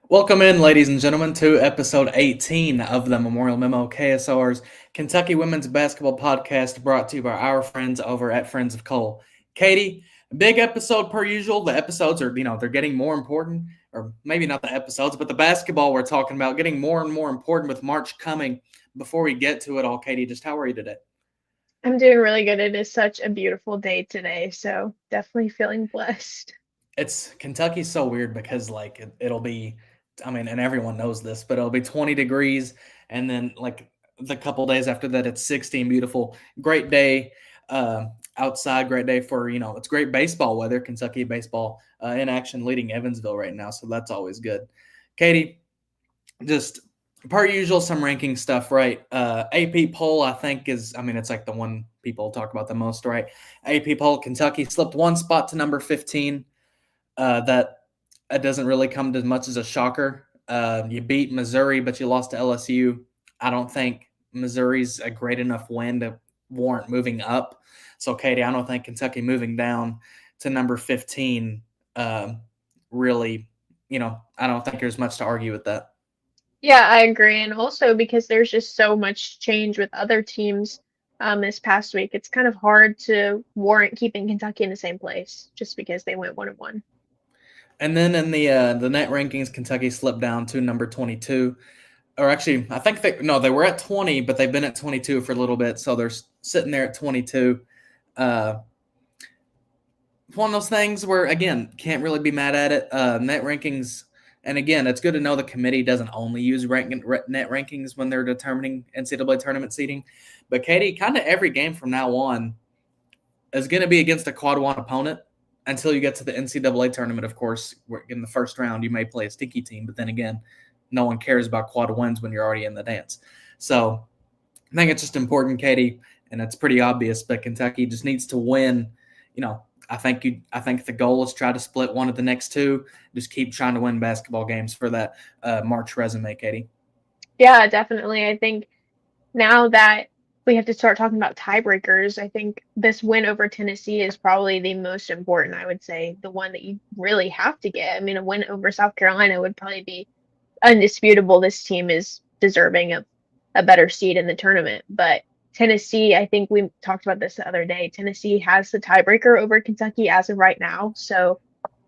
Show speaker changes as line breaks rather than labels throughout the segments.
Welcome in, ladies and gentlemen, to episode 18 of the Memorial Memo, KSR's Kentucky Women's Basketball Podcast, brought to you by our friends over at Friends of Cole. Katie, big episode per usual. The episodes are, they're getting more important, or maybe not the episodes, but the basketball we're talking about getting more and more important with March coming. Before we get to it all, Katie, just how are you today?
I'm doing really good. It is such a beautiful day today, so definitely feeling blessed.
It's Kentucky's so weird because it'll be, and everyone knows this, but it'll be 20 degrees, and then like the couple days after that, it's 16, beautiful, great day outside, great day for it's great baseball weather. Kentucky baseball in action, leading Evansville right now, so that's always good. Katie, just per usual, some ranking stuff, right? AP poll, I think it's like the one people talk about the most, right? AP poll, Kentucky slipped one spot to number 15. That it doesn't really come to much as a shocker. You beat Missouri, but you lost to LSU. I don't think Missouri's a great enough win to warrant moving up. So, Katie, I don't think Kentucky moving down to number 15 really, I don't think there's much to argue with that.
Yeah, I agree. And also because there's just so much change with other teams this past week, it's kind of hard to warrant keeping Kentucky in the same place just because they went 1-1.
And then in the net rankings, Kentucky slipped down to number 22. Or actually, I think they were at 20, but they've been at 22 for a little bit, so they're sitting there at 22. Uh, One of those things where, again, can't really be mad at it. Net rankings, and again, it's good to know the committee doesn't only use net rankings when they're determining NCAA tournament seeding. But Katie, kind of every game from now on is going to be against a quad one opponent until you get to the NCAA tournament. Of course, in the first round, you may play a stinky team, but then again, no one cares about quad wins when you're already in the dance. So I think it's just important, Katie, and it's pretty obvious. But Kentucky just needs to win. I think the goal is try to split one of the next two. Just keep trying to win basketball games for that March resume, Katie.
Yeah, definitely. I think now that we have to start talking about tiebreakers, I think this win over Tennessee is probably the most important, I would say, the one that you really have to get. I mean, a win over South Carolina would probably be undisputable. This team is deserving of a better seed in the tournament. But Tennessee, I think we talked about this the other day. Tennessee has the tiebreaker over Kentucky as of right now. So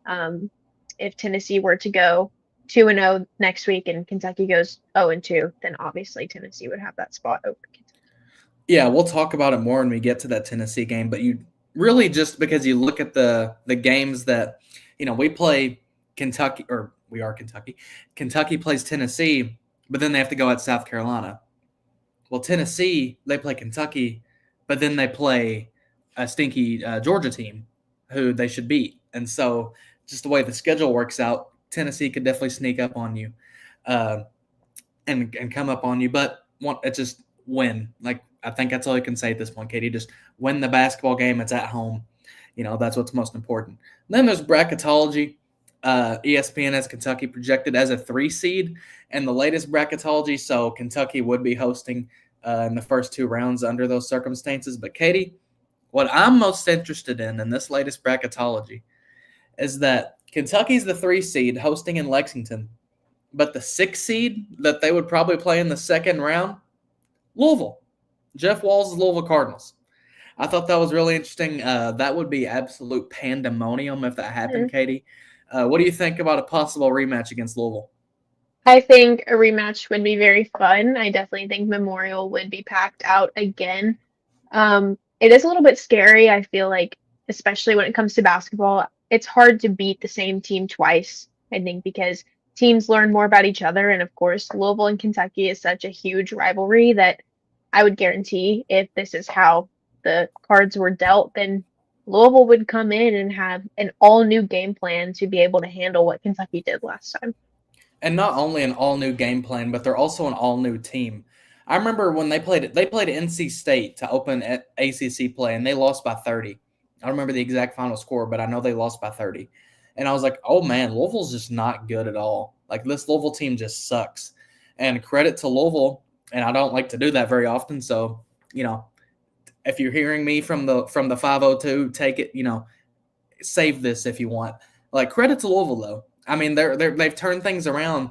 um, if Tennessee were to go 2-0 next week and Kentucky goes 0-2, then obviously Tennessee would have that spot over Kentucky.
Yeah, we'll talk about it more when we get to that Tennessee game. But you really just because you look at the games that we play Kentucky, or we are Kentucky. Kentucky plays Tennessee, but then they have to go at South Carolina. Well, Tennessee, they play Kentucky, but then they play a stinky Georgia team who they should beat. And so, just the way the schedule works out, Tennessee could definitely sneak up on you uh, and come up on you. But it's just win. Like, I think that's all you can say at this point, Katie. Just win the basketball game. It's at home. That's what's most important. And then there's bracketology. ESPN has Kentucky projected as a 3 seed in the latest bracketology, so Kentucky would be hosting in the first 2 rounds under those circumstances. But Katie, what I'm most interested in this latest bracketology is that Kentucky's the 3 seed hosting in Lexington, but the 6 seed that they would probably play in the second round, Louisville. Jeff Walls' Louisville Cardinals. I thought that was really interesting. That would be absolute pandemonium if that happened,
Mhm.
Katie. What do you think about a possible rematch against Louisville?
I think a rematch would be very fun. I definitely think Memorial would be packed out again. It is a little bit scary. I feel like, especially when it comes to basketball, it's hard to beat the same team twice, I think, because teams learn more about each other. And of course, Louisville and Kentucky is such a huge rivalry that I would guarantee if this is how the cards were dealt, then Louisville would come in and have an all new game plan to be able to handle what Kentucky did last time.
And not only an all new game plan, but they're also an all new team. I remember when they played NC State to open at ACC play, and they lost by 30. I don't remember the exact final score, but I know they lost by 30. And I was like, oh man, Louisville's just not good at all. Like, this Louisville team just sucks. And credit to Louisville, and I don't like to do that very often. So, if you're hearing me from the 502, take it, save this if you want. Like, credit to Louisville though. I mean, they've turned things around.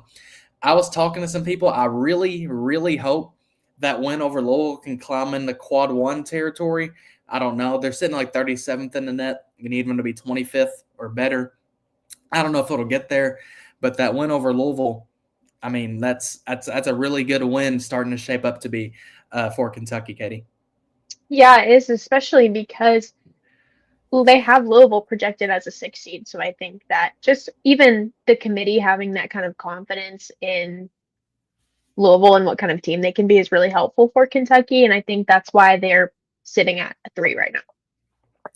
I was talking to some people. I really, really hope that win over Louisville can climb into quad one territory. I don't know. They're sitting like 37th in the net. You need them to be 25th or better. I don't know if it'll get there, but that win over Louisville, I mean, that's a really good win starting to shape up to be for Kentucky, Katie.
Yeah, it is, especially because well, they have Louisville projected as a 6 seed, so I think that just even the committee having that kind of confidence in Louisville and what kind of team they can be is really helpful for Kentucky, and I think that's why they're sitting at a 3 right now.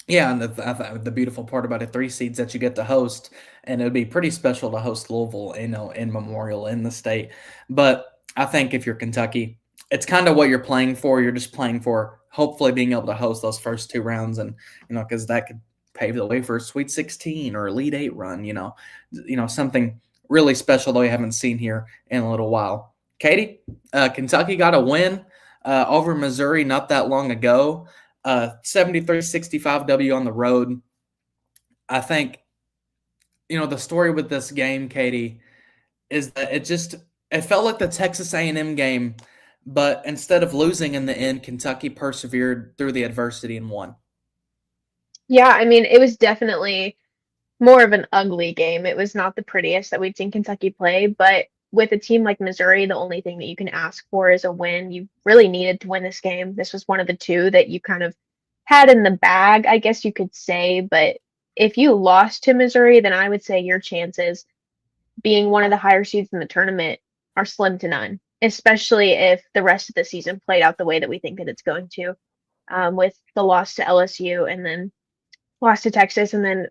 Yeah, and the beautiful part about it, 3 seeds that you get to host, and it would be pretty special to host Louisville, in Memorial in the state. But I think if you're Kentucky, it's kind of what you're playing for. You're just playing for hopefully being able to host those first 2 rounds, and because that could pave the way for a Sweet 16 or Elite Eight run. Something really special that we haven't seen here in a little while. Katie, Kentucky got a win over Missouri not that long ago. 73-65 W on the road. I think, the story with this game, Katie, is that it felt like the Texas A&M game, but instead of losing in the end, Kentucky persevered through the adversity and won.
Yeah, I mean, it was definitely more of an ugly game. It was not the prettiest that we've seen Kentucky play, but with a team like Missouri, the only thing that you can ask for is a win. You really needed to win this game. This was one of the two that you kind of had in the bag, I guess you could say. But if you lost to Missouri, then I would say your chances being one of the higher seeds in the tournament are slim to none, especially if the rest of the season played out the way that we think that it's going to, with the loss to LSU and then lost to Texas, and then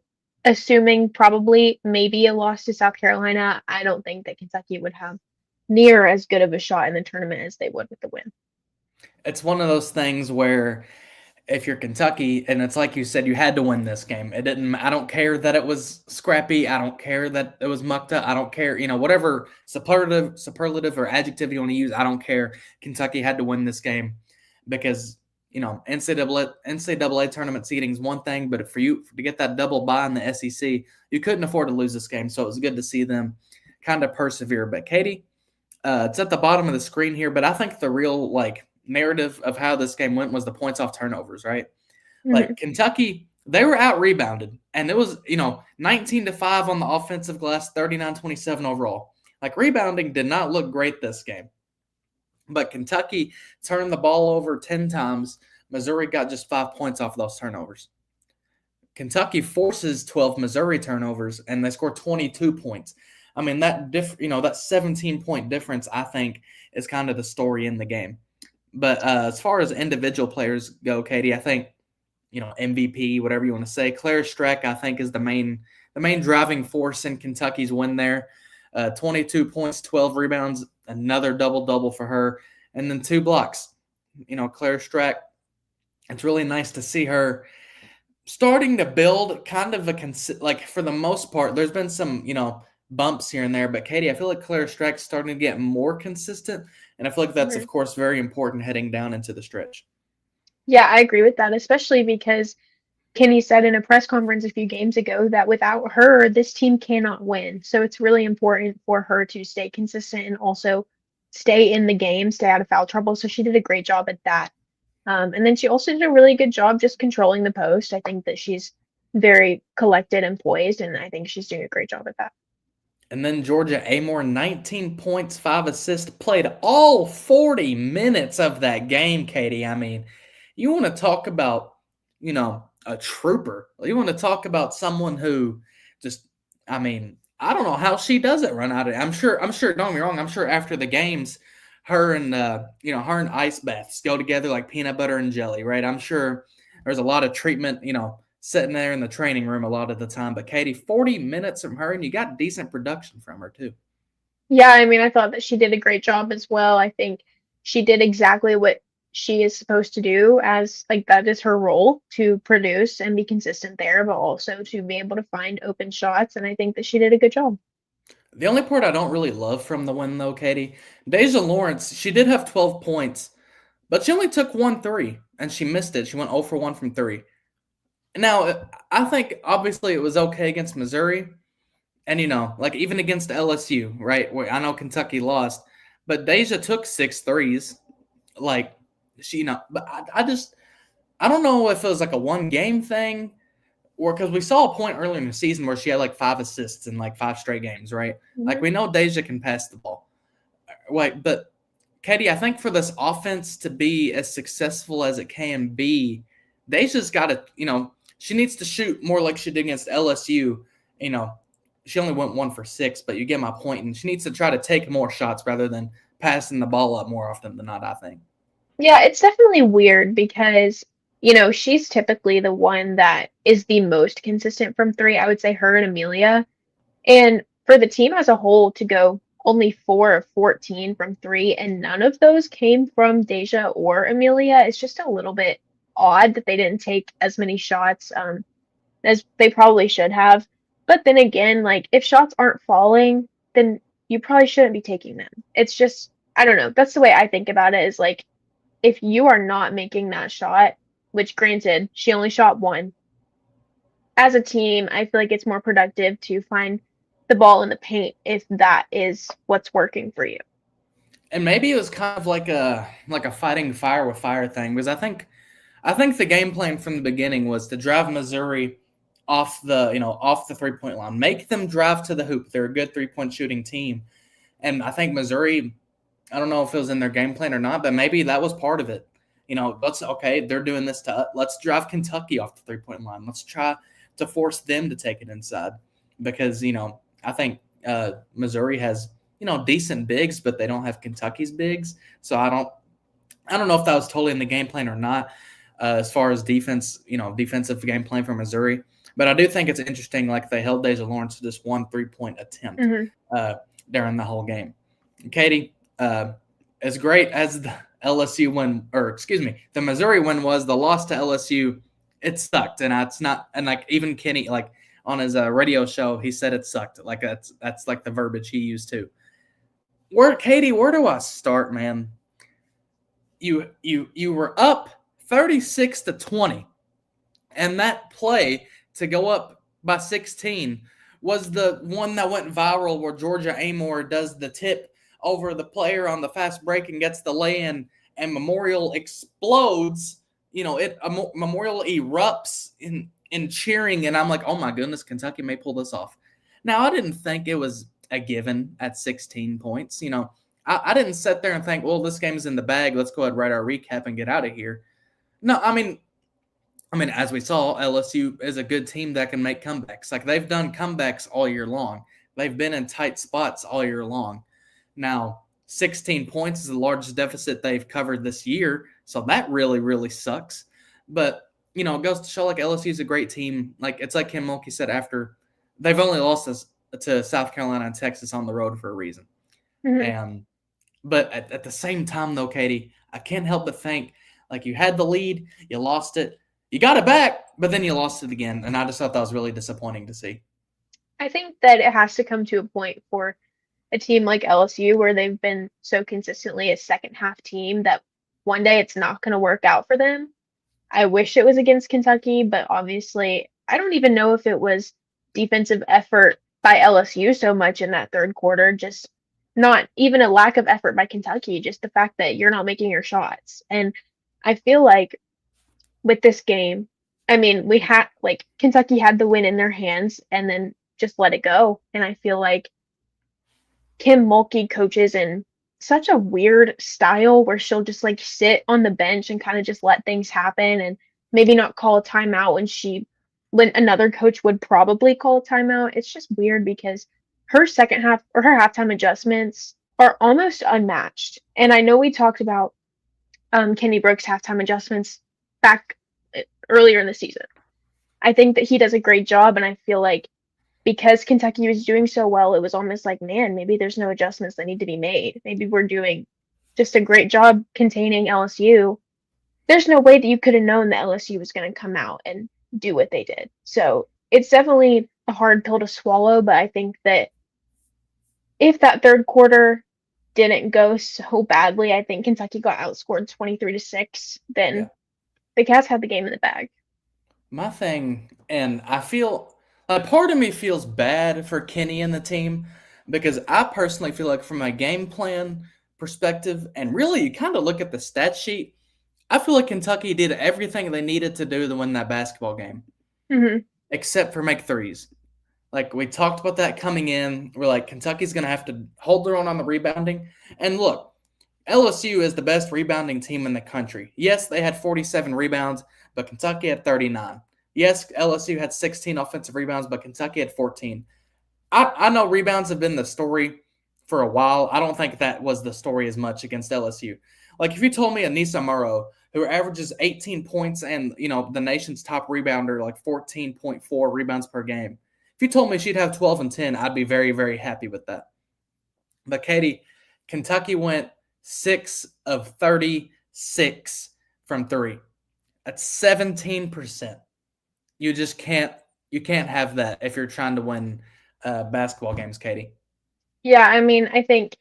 assuming probably maybe a loss to South Carolina, I don't think that Kentucky would have near as good of a shot in the tournament as they would with the win.
It's one of those things where if you're Kentucky, and it's like you said, you had to win this game. It didn't. I don't care that it was scrappy. I don't care that it was mucked up. I don't care. Whatever superlative or adjective you want to use. I don't care. Kentucky had to win this game because NCAA tournament seeding is one thing, but for you to get that double bye in the SEC, you couldn't afford to lose this game. So it was good to see them kind of persevere. But Katie, it's at the bottom of the screen here, but I think the real narrative of how this game went was the points off turnovers, right?
Mm-hmm.
Like Kentucky, they were out rebounded, and it was 19-5 on the offensive glass, 39-27 overall. Like rebounding did not look great this game, but Kentucky turned the ball over 10 times. Missouri got just 5 points off of those turnovers. Kentucky forces 12 Missouri turnovers, and they score 22 points. I mean, that 17-point difference, I think, is kind of the story in the game. But as far as individual players go, Katie, I think, MVP, whatever you want to say, Claire Streck, I think, is the main driving force in Kentucky's win there. 22 points, 12 rebounds, another double-double for her, and then 2 blocks. Claire Streck, it's really nice to see her starting to build kind of for the most part, there's been some, bumps here and there, but Katie, I feel like Claire Streck's starting to get more consistent, and I feel like that's,
Mm-hmm.
of course, very important heading down into the stretch.
Yeah, I agree with that, especially because Kenny said in a press conference a few games ago that without her, this team cannot win. So it's really important for her to stay consistent and also stay in the game, stay out of foul trouble. So she did a great job at that. And then she also did a really good job just controlling the post. I think that she's very collected and poised, and I think she's doing a great job at that.
And then Georgia Amore, 19 points, 5 assists, played all 40 minutes of that game, Katie. I mean, you want to talk about, a trooper. You want to talk about someone who just, I mean, I don't know how she does it run out of it. I'm sure, don't get me wrong, I'm sure after the games, her and ice baths go together like peanut butter and jelly, right? I'm sure there's a lot of treatment, sitting there in the training room a lot of the time. But Katie, 40 minutes from her, and you got decent production from her too.
Yeah, I mean, I thought that she did a great job as well. I think she did exactly what she is supposed to do, as like that is her role, to produce and be consistent there, but also to be able to find open shots. And I think that she did a good job.
The only part I don't really love from the win, though, Katie, Deja Lawrence, she did have 12 points, but she only took 1 3, and she missed it. She went 0 for 1 from 3. Now, I think obviously it was okay against Missouri, And like even against LSU, right? Where I know Kentucky lost, but Deja took 6 threes. Like she, but I don't know if it was like a one game thing or because we saw a point earlier in the season where she had like 5 assists in like 5 straight games, right? Like
Mhm.
we know Deja can pass the ball. Wait, but Katie, I think for this offense to be as successful as it can be, Deja's got to, she needs to shoot more like she did against LSU. You know, she only went 1 for 6, but you get my point. And she needs to try to take more shots rather than passing the ball up more often than not, I think.
Yeah, it's definitely weird because, she's typically the one that is the most consistent from three. I would say her and Amelia. And for the team as a whole to go only 4 of 14 from three, and none of those came from Deja or Amelia, it's just a little bit odd that they didn't take as many shots as they probably should have. But then again, like if shots aren't falling, then you probably shouldn't be taking them. It's just, I don't know. That's the way I think about it is like if you are not making that shot, which granted, she only shot one, as a team, I feel like it's more productive to find the ball in the paint if that is what's working for you.
And maybe it was kind of like a fighting fire with fire thing because I think the game plan from the beginning was to drive Missouri off the 3-point line, make them drive to the hoop. They're a good 3-point shooting team, and I think Missouri. I don't know if it was in their game plan or not, but maybe that was part of it. They're doing this let's drive Kentucky off the 3-point line. Let's try to force them to take it inside because I think Missouri has decent bigs, but they don't have Kentucky's bigs. So I don't know if that was totally in the game plan or not, as far as defense, defensive game plan for Missouri. But I do think it's interesting, like they held Deja Lawrence to just one 3-point attempt
Hmm.
uh, during the whole game. Katie, as great as the LSU win, or excuse me, the Missouri win was, the loss to LSU, it sucked, and it's not. And like even Kenny, like on his radio show, he said it sucked. Like that's like the verbiage he used too. Katie, where do I start, man? You were up 36-20, and that play to go up by 16 was the one that went viral where Georgia Amore does the tip over the player on the fast break and gets the lay-in, and Memorial explodes. Memorial erupts in cheering, and I'm like, oh my goodness, Kentucky may pull this off. Now I didn't think it was a given at 16 points. I didn't sit there and think, well, this game is in the bag. Let's go ahead and write our recap and get out of here. No, I mean, as we saw, LSU is a good team that can make comebacks. Like they've done comebacks all year long. They've been in tight spots all year long. Now, 16 points is the largest deficit they've covered this year, so that really, really sucks. But it goes to show like LSU is a great team. Like it's like Kim Mulkey said after they've only lost to South Carolina and Texas on the road for a reason.
Hmm.
And but at the same time, though, Katie, I can't help but think like you had the lead, you lost it, you got it back, but then you lost it again, and I just thought that was really disappointing to see.
I think that it has to come to a point for a team like LSU where they've been so consistently a second half team that one day it's not going to work out for them. I wish it was against Kentucky, but obviously, I don't even know if it was defensive effort by LSU so much in that third quarter, just not even a lack of effort by Kentucky, just the fact that you're not making your shots. And I feel like with this game, I mean, we had like Kentucky had the win in their hands and then just let it go. And I feel like Kim Mulkey coaches in such a weird style where she'll just like sit on the bench and kind of just let things happen and maybe not call a timeout when another coach would probably call a timeout. It's just weird because her second half or her halftime adjustments are almost unmatched. And I know we talked about Kenny Brooks' halftime adjustments back earlier in the season. I think that he does a great job, and I feel like because Kentucky was doing so well, it was almost like, man, maybe there's no adjustments that need to be made. Maybe we're doing just a great job containing LSU. There's no way that you could have known that LSU was going to come out and do what they did. So it's definitely a hard pill to swallow, but I think that if that third quarter didn't go so badly, I think Kentucky got outscored 23-6,
Yeah.
then the Cats had the game in the bag.
My thing, and I feel A part of me feels bad for Kenny and the team because I personally feel like from a game plan perspective, and really you kind of look at the stat sheet, I feel like Kentucky did everything they needed to do to win that basketball game,
Mm-hmm.
except for make threes. Like we talked about that coming in, we're like Kentucky's going to have to hold their own on the rebounding. And look, LSU is the best rebounding team in the country. Yes, they had 47 rebounds, but Kentucky had 39. Yes, LSU had 16 offensive rebounds, but Kentucky had 14. I know rebounds have been the story for a while. I don't think that was the story as much against LSU. Like if you told me Anissa Murrow, who averages 18 points and the nation's top rebounder, like 14.4 rebounds per game, if you told me she'd have 12 and 10, I'd be very, very happy with that. But Katie, Kentucky went 6 of 36 from three. That's 17%. You just can't have that if you're trying to win basketball games, Katie.
Yeah, I mean, I think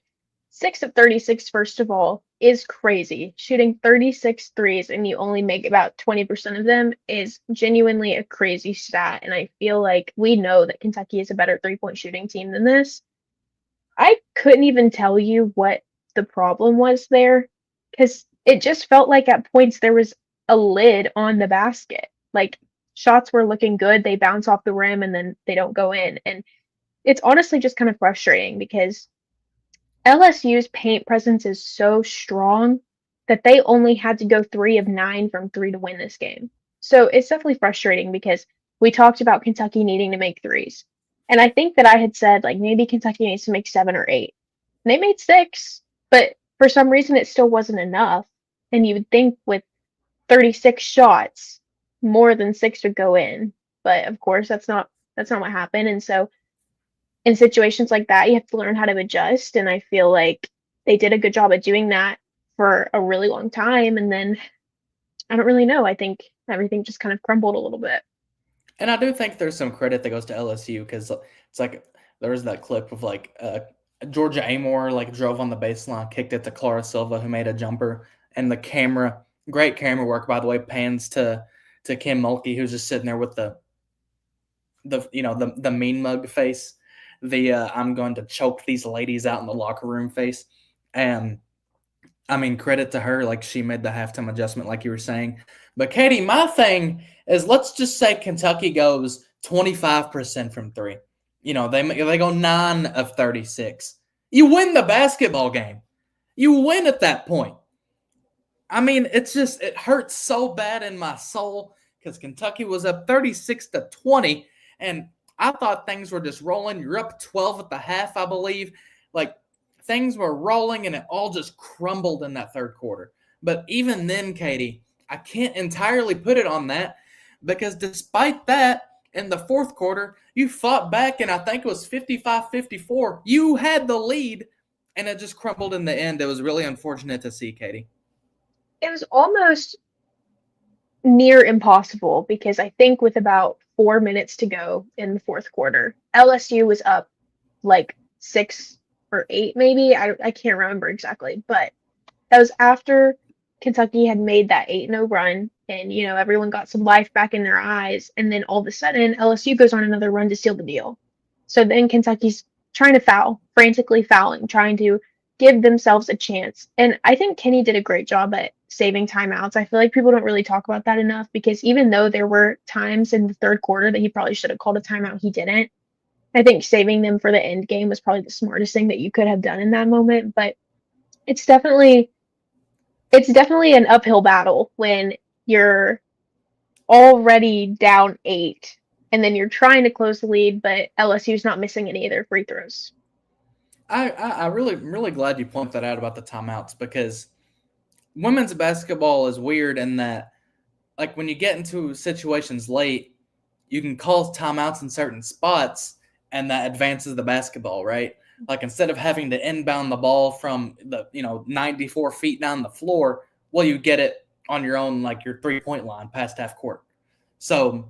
6 of 36, first of all, is crazy. Shooting 36 threes and you only make about 20% of them is genuinely a crazy stat. And I feel like we know that Kentucky is a better three-point shooting team than this. I couldn't even tell you what the problem was there because it just felt like at points there was a lid on the basket. Like shots were looking good, they bounce off the rim and then they don't go in. And it's honestly just kind of frustrating because LSU's paint presence is so strong that they only had to go 3 of 9 from three to win this game. So it's definitely frustrating because we talked about Kentucky needing to make threes. And I think that I had said, like, maybe Kentucky needs to make 7 or 8. And they made 6, but for some reason it still wasn't enough. And you would think with 36 shots, more than 6 would go in. But of course, that's not what happened. And so in situations like that, you have to learn how to adjust. And I feel like they did a good job at doing that for a really long time. And then I don't really know. I think everything just kind of crumbled a little bit.
And I do think there's some credit that goes to LSU because it's like there was that clip of like Georgia Amore like drove on the baseline, kicked it to Clara Silva who made a jumper, and the camera, great camera work by the way, pans to Kim Mulkey who's just sitting there with the mean mug face, the I'm going to choke these ladies out in the locker room face, and I mean credit to her, like she made the halftime adjustment like you were saying. But Katie, my thing is let's just say Kentucky goes 25% from three. They go 9 of 36. You win the basketball game. You win at that point. I mean, it hurts so bad in my soul because Kentucky was up 36-20, and I thought things were just rolling. You're up 12 at the half, I believe. Like things were rolling, and it all just crumbled in that third quarter. But even then, Katie, I can't entirely put it on that because despite that, in the fourth quarter, you fought back, and I think it was 55-54. You had the lead, and it just crumbled in the end. It was really unfortunate to see, Katie.
It was almost near impossible because I think with about 4 minutes to go in the fourth quarter, LSU was up like 6 or 8, maybe. I can't remember exactly, but that was after Kentucky had made that 8-0 run and everyone got some life back in their eyes, and then all of a sudden LSU goes on another run to seal the deal. So then Kentucky's trying to foul, frantically fouling, trying to give themselves a chance. And I think Kenny did a great job at saving timeouts. I feel like people don't really talk about that enough because even though there were times in the third quarter that he probably should have called a timeout, he didn't. I think saving them for the end game was probably the smartest thing that you could have done in that moment. But it's definitely an uphill battle when you're already down 8 and then you're trying to close the lead, but LSU's not missing any of their free throws.
I really, really glad you pointed that out about the timeouts because women's basketball is weird in that, like, when you get into situations late, you can call timeouts in certain spots, and that advances the basketball, right? Like, instead of having to inbound the ball from 94 feet down the floor, well, you get it on your own, like your 3-point line past half court. So,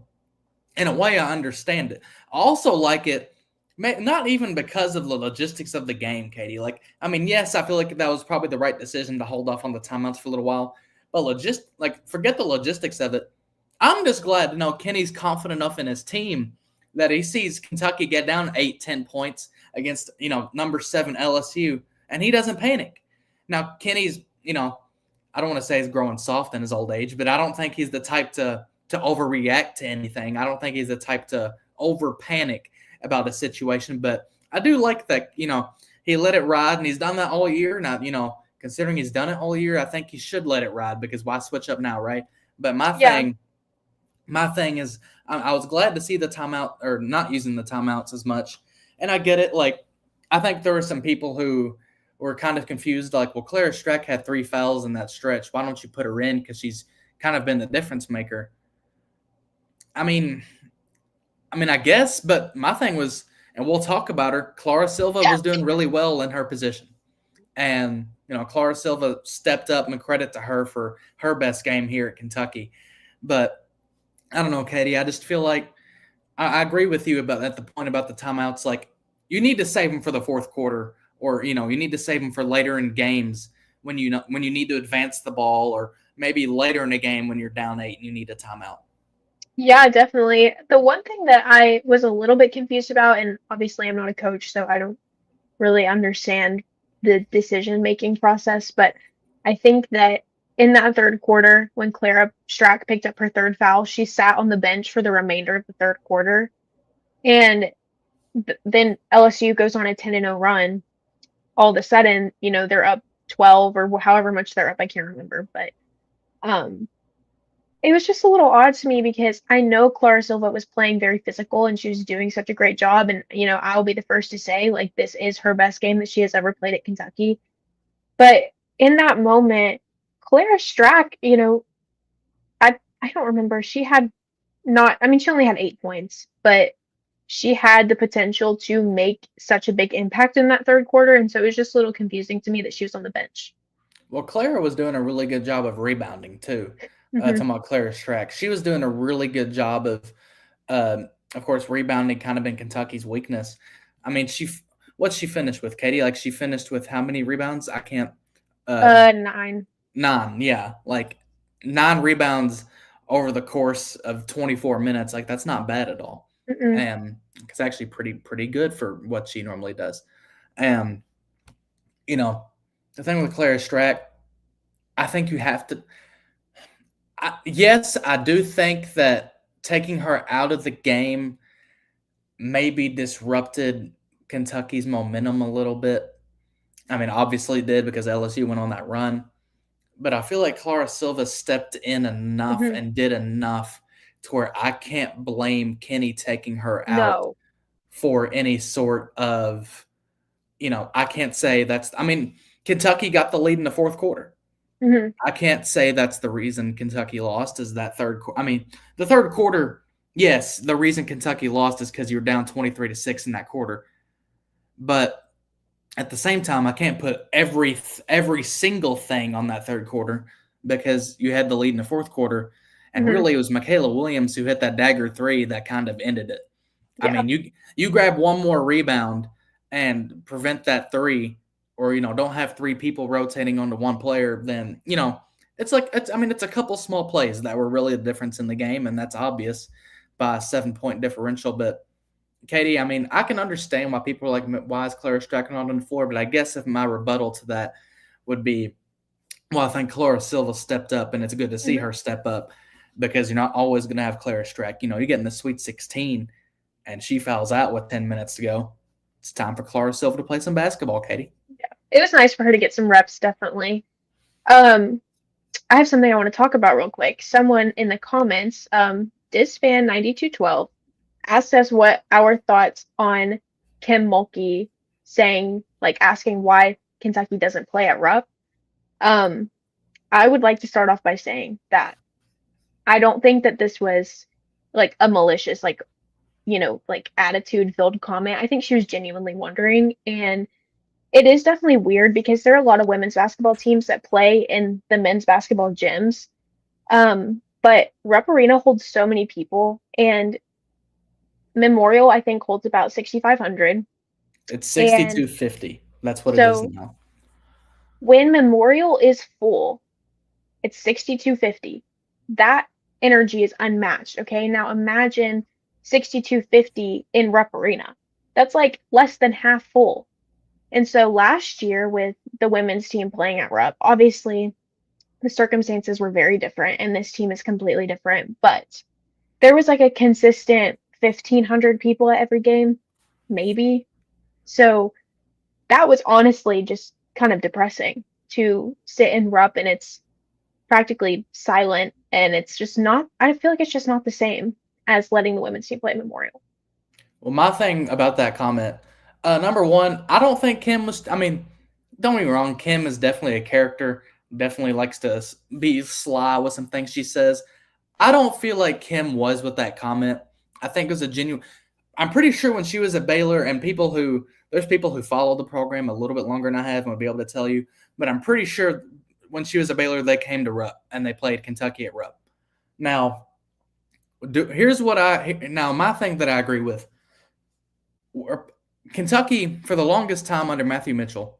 in a way, I understand it. I also like it. Not even because of the logistics of the game, Katie. Like, I mean, yes, I feel like that was probably the right decision to hold off on the timeouts for a little while. But forget the logistics of it. I'm just glad to know Kenny's confident enough in his team that he sees Kentucky get down 8-10 points against, number 7 LSU, and he doesn't panic. Now, Kenny's, I don't want to say he's growing soft in his old age, but I don't think he's the type to overreact to anything. I don't think he's the type to over panic about a situation. But I do like that, he let it ride, and he's done that all year. Now, considering he's done it all year, I think he should let it ride, because why switch up now, right? But my thing is, I was glad to see the timeout, or not using the timeouts as much. And I get it. Like, I think there were some people who were kind of confused. Like, well, Clara Streck had 3 fouls in that stretch. Why don't you put her in? Because she's kind of been the difference maker. I mean, I guess. But my thing was, and we'll talk about her, Clara Silva was doing really well in her position. And, Clara Silva stepped up, and credit to her for her best game here at Kentucky. But I don't know, Katie. I just feel like I agree with you at the point about the timeouts. Like, you need to save them for the fourth quarter, or you need to save them for later in games when you need to advance the ball, or maybe later in a game when you're down 8 and you need a timeout.
Yeah, definitely. The one thing that I was a little bit confused about, and obviously I'm not a coach, so I don't really understand the decision-making process, but I think that in that third quarter, when Clara Strack picked up her 3rd foul, she sat on the bench for the remainder of the 3rd quarter. And then LSU goes on a 10-0 run. All of a sudden, they're up 12 or however much they're up. I can't remember, but it was just a little odd to me, because I know Clara Silva was playing very physical and she was doing such a great job. And, I'll be the first to say, like, this is her best game that she has ever played at Kentucky. But in that moment, Clara Strack, I don't remember. She had she only had 8 points, but she had the potential to make such a big impact in that 3rd quarter. And so it was just a little confusing to me that she was on the bench.
Well, Clara was doing a really good job of rebounding too. Talking about Clara Strack, she was doing a really good job of course, rebounding kind of been Kentucky's weakness. I mean, what's she finished with, Katie? Like, she finished with how many rebounds? I can't.
9.
9, yeah, like 9 rebounds over the course of 24 minutes. Like, that's not bad at all. And it's actually pretty good for what she normally does. And the thing with Clara Strack, I think you have to. Yes, I do think that taking her out of the game maybe disrupted Kentucky's momentum a little bit. I mean, obviously it did, because LSU went on that run. But I feel like Clara Silva stepped in enough and did enough to where I can't blame Kenny taking her out for any sort of, I can't say Kentucky got the lead in the 4th quarter. I can't say that's the reason Kentucky lost, is that 3rd quarter. I mean, the 3rd quarter, yes, the reason Kentucky lost is because you're down 23-6 in that quarter. But at the same time, I can't put every single thing on that 3rd quarter, because you had the lead in the 4th quarter, and really it was Michaela Williams who hit that dagger 3 that kind of ended it. Yeah. I mean, you grab one more rebound and prevent that 3, or don't have 3 people rotating onto one player, then it's a couple small plays that were really the difference in the game, and that's obvious by a 7-point differential. But Katie, I mean, I can understand why people are like, why is Clara Strack not on the floor? But I guess if my rebuttal to that would be, well, I think Clara Silva stepped up, and it's good to see her step up, because you're not always going to have Clara Strack. You get in the Sweet 16, and she fouls out with 10 minutes to go. It's time for Clara Silva to play some basketball, Katie.
Yeah, it was nice for her to get some reps, definitely. I have something I want to talk about real quick. Someone in the comments, DisFan9212, asked us what our thoughts on Kim Mulkey asking why Kentucky doesn't play at Rupp. I would like to start off by saying that I don't think that this was like a malicious, attitude-filled comment. I think she was genuinely wondering, and it is definitely weird, because there are a lot of women's basketball teams that play in the men's basketball gyms. But Rupp Arena holds so many people, and Memorial, I think, holds about 6,500.
It's 6,250. That's what it is now.
When Memorial is full, it's 6,250. That energy is unmatched. Okay, now imagine 6,250 in Rupp Arena. That's like less than half full. And so last year with the women's team playing at Rupp, obviously the circumstances were very different and this team is completely different, but there was like a consistent 1,500 people at every game, maybe. So that was honestly just kind of depressing to sit in Rupp and it's practically silent and it's just not, I feel like it's just not the same as letting the women's team play Memorial.
Well, my thing about that comment, number one, I don't think Kim was. I mean, don't get me wrong, Kim is definitely a character. Definitely likes to be sly with some things she says. I don't feel like Kim was with that comment. I think it was a genuine. I'm pretty sure when she was at Baylor, and there's people who follow the program a little bit longer than I have and would be able to tell you, but I'm pretty sure when she was at Baylor, they came to Rupp and they played Kentucky at Rupp. Now, here's what my thing that I agree with. Kentucky, for the longest time under Matthew Mitchell,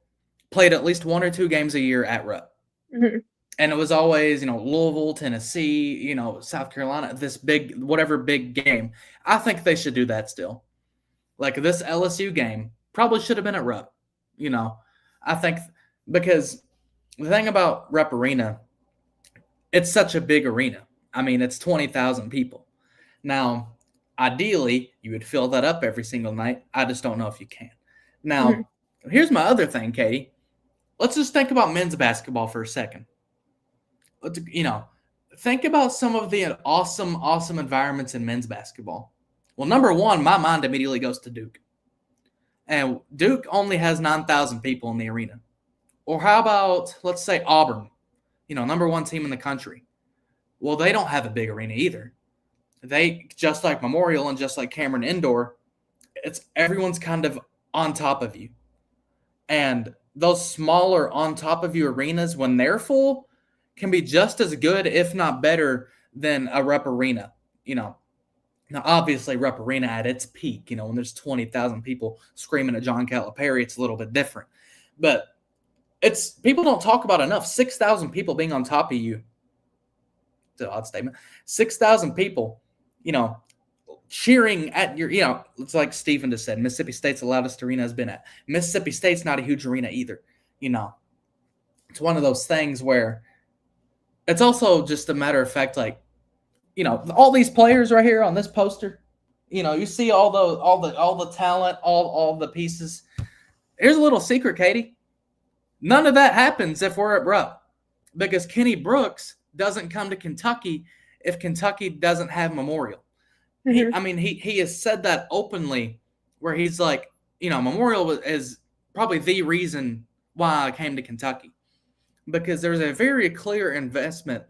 played at least 1 or 2 games a year at Rupp.
Mm-hmm.
And it was always, Louisville, Tennessee, South Carolina, this whatever big game. I think they should do that still. Like this LSU game probably should have been at Rupp. I think because the thing about Rupp Arena, it's such a big arena. I mean, it's 20,000 people. Now, ideally, you would fill that up every single night. I just don't know if you can. Now, Here's my other thing, Katie. Let's just think about men's basketball for a second. Think about some of the awesome environments in men's basketball. Well, number one, my mind immediately goes to Duke. And Duke only has 9,000 people in the arena. Or how about, let's say, Auburn, number one team in the country. Well, they don't have a big arena either. They, just like Memorial and just like Cameron Indoor, everyone's kind of on top of you. And those smaller on top of you arenas, when they're full, can be just as good, if not better, than a Rupp Arena. Now obviously Rupp Arena at its peak, when there's 20,000 people screaming at John Calipari, it's a little bit different. But people don't talk about enough. 6,000 people being on top of you. It's an odd statement. 6,000 people, cheering at your, it's like Stephen just said, Mississippi State's the loudest arena has been at. Mississippi State's not a huge arena either. It's one of those things where it's also just a matter of fact, like, all these players right here on this poster, you see all the talent, all the pieces. Here's a little secret, Katie. None of that happens if we're at Rupp, because Kenny Brooks doesn't come to Kentucky if Kentucky doesn't have Memorial.
Mm-hmm.
He has said that openly, where he's like, Memorial is probably the reason why I came to Kentucky, because there's a very clear investment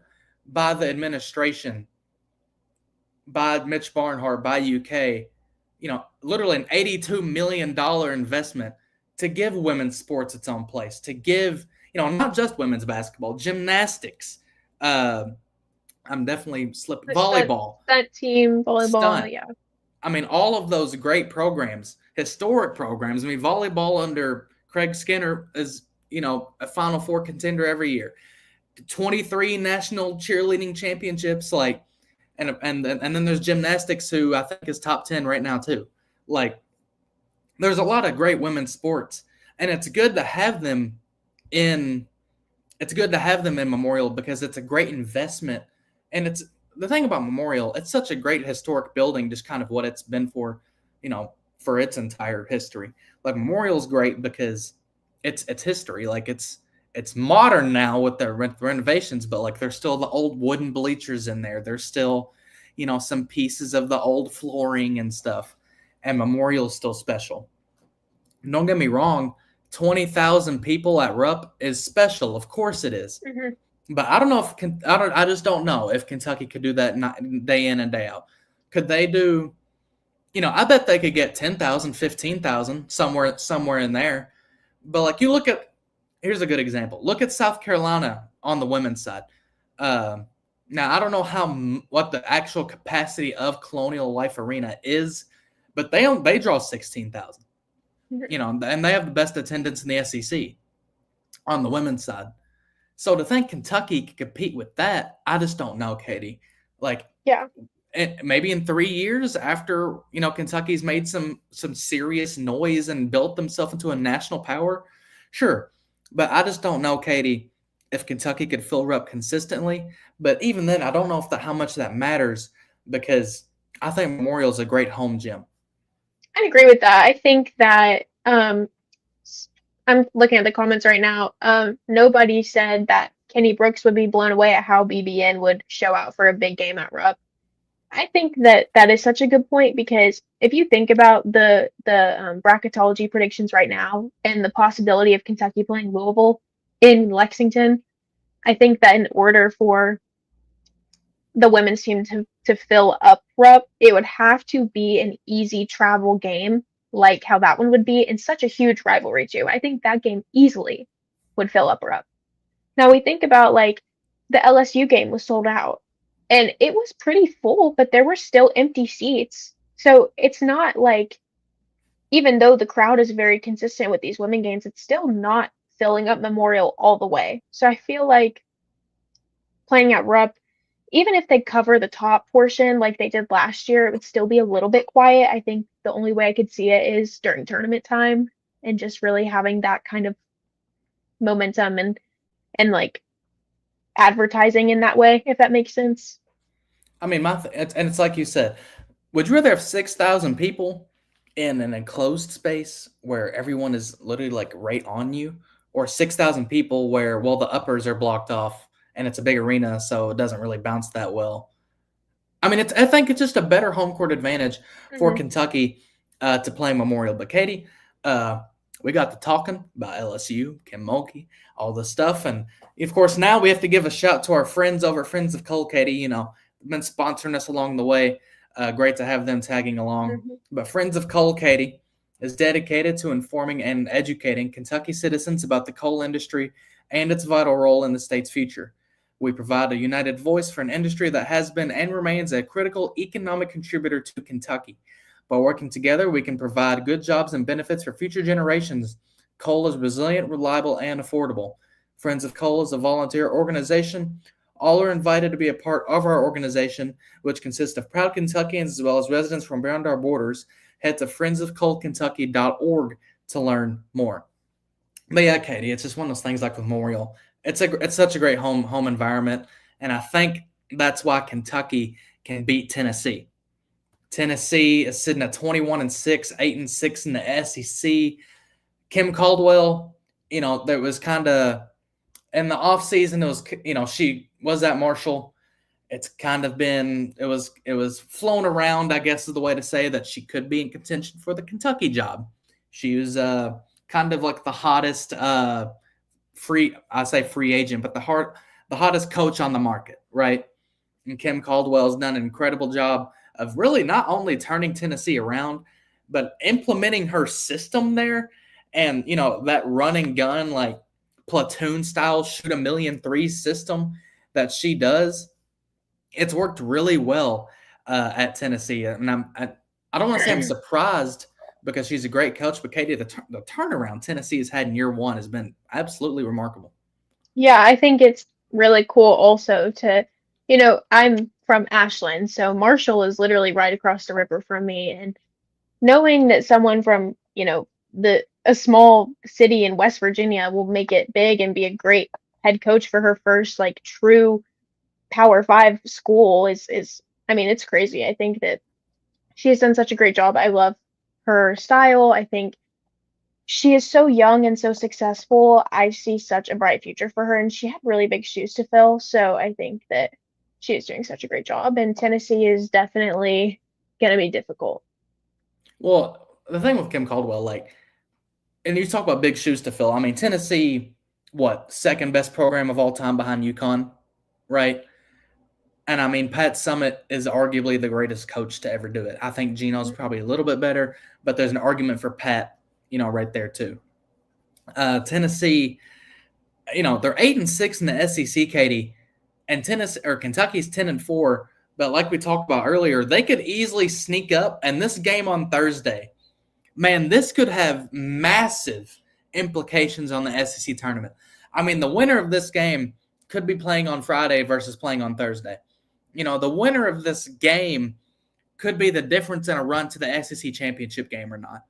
by the administration, by Mitch Barnhart, by UK, literally an $82 million investment to give women's sports its own place, to give, not just women's basketball, gymnastics, I'm definitely slipping, volleyball.
Stunt team, volleyball, yeah.
All of those great programs, historic programs. Volleyball under Craig Skinner is, a Final Four contender every year. 23 national cheerleading championships, and then there's gymnastics, who I think is top 10 right now too. There's a lot of great women's sports, and it's good to have them in. It's good to have them in Memorial because it's a great investment, and it's the thing about Memorial. It's such a great historic building, just kind of what it's been for, for its entire history. Memorial's great because it's history. It's modern now with the renovations, but there's still the old wooden bleachers in there. There's still, some pieces of the old flooring and stuff. And Memorial's still special. Don't get me wrong, 20,000 people at Rupp is special. Of course it is.
Mm-hmm.
But I don't know I just don't know if Kentucky could do that day in and day out. Could they do, I bet they could get 10,000, 15,000 somewhere in there. But you look at, here's a good example. Look at South Carolina on the women's side. Now I don't know what the actual capacity of Colonial Life Arena is, but they draw 16,000. And they have the best attendance in the SEC on the women's side. So to think Kentucky could compete with that, I just don't know, Katie.
Yeah.
maybe in 3 years after Kentucky's made some serious noise and built themselves into a national power, sure. But I just don't know, Katie, if Kentucky could fill her up consistently. But even then, I don't know if how much that matters because I think Memorial is a great home gym.
I agree with that. I think that I'm looking at the comments right now. Nobody said that Kenny Brooks would be blown away at how BBN would show out for a big game at Rupp. I think that that is such a good point because if you think about the bracketology predictions right now and the possibility of Kentucky playing Louisville in Lexington, I think that in order for the women's team to fill up Rupp, it would have to be an easy travel game, like how that one would be, and such a huge rivalry too. I think that game easily would fill up Rupp. Now we think about like the LSU game was sold out, and it was pretty full, but there were still empty seats. So it's not like even though the crowd is very consistent with these women games, it's still not filling up Memorial all the way. So I feel like playing at Rupp, even if they cover the top portion like they did last year, it would still be a little bit quiet. I think the only way I could see it is during tournament time and just really having that kind of momentum and like advertising in that way, if that makes sense.
I mean, it's like you said, would you rather have 6,000 people in an enclosed space where everyone is literally like right on you, or 6,000 people where the uppers are blocked off and it's a big arena, so it doesn't really bounce that well? I mean, I think it's just a better home court advantage for
Mm-hmm.
Kentucky to play Memorial. But Katie, we got to talking about LSU, Kim Mulkey, all this stuff, and of course now we have to give a shout to our friends over at Friends of Cole. Katie, been sponsoring us along the way. Great to have them tagging along.
Mm-hmm.
But Friends of Coal, Katie, is dedicated to informing and educating Kentucky citizens about the coal industry and its vital role in the state's future. We provide a united voice for an industry that has been and remains a critical economic contributor to Kentucky. By working together, we can provide good jobs and benefits for future generations. Coal is resilient, reliable, and affordable. Friends of Coal is a volunteer organization. All are invited to be a part of our organization, which consists of proud Kentuckians as well as residents from beyond our borders. Head to friendsofcoalkentucky.org to learn more. But yeah, Katie, it's just one of those things like with Memorial. It's such a great home environment, and I think that's why Kentucky can beat Tennessee. Tennessee is sitting at 21-6, 8-6 in the SEC. Kim Caldwell, there was kind of in the offseason, it was, she was at Marshall. It's kind of been, it was flown around, I guess is the way to say that she could be in contention for the Kentucky job. She was kind of like the hottest free agent, but the hottest coach on the market, right? And Kim Caldwell's done an incredible job of really not only turning Tennessee around, but implementing her system there. And, that run and gun, like platoon style, shoot a million threes system that she does, it's worked really well at Tennessee. And I don't want to say I'm surprised because she's a great coach, but Katie, the turnaround Tennessee has had in year one has been absolutely remarkable.
Yeah, I think it's really cool also to, I'm from Ashland, so Marshall is literally right across the river from me. And knowing that someone from, a small city in West Virginia will make it big and be a great head coach for her first like true Power 5 school is I mean, it's crazy. I think that she has done such a great job. I love her style. I think she is so young and so successful. I see such a bright future for her, and she had really big shoes to fill. So I think that she is doing such a great job, and Tennessee is definitely going to be difficult.
Well, the thing with Kim Caldwell, and you talk about big shoes to fill. I mean, Tennessee, second best program of all time behind UConn, right? And I mean, Pat Summitt is arguably the greatest coach to ever do it. I think Gino's probably a little bit better, but there's an argument for Pat, right there too. Tennessee, they're 8-6 in the SEC, Katie, and Kentucky's 10-4. But like we talked about earlier, they could easily sneak up. And this game on Thursday, man, this could have massive implications on the SEC tournament. I mean, the winner of this game could be playing on Friday versus playing on Thursday. the winner of this game could be the difference in a run to the SEC championship game or not.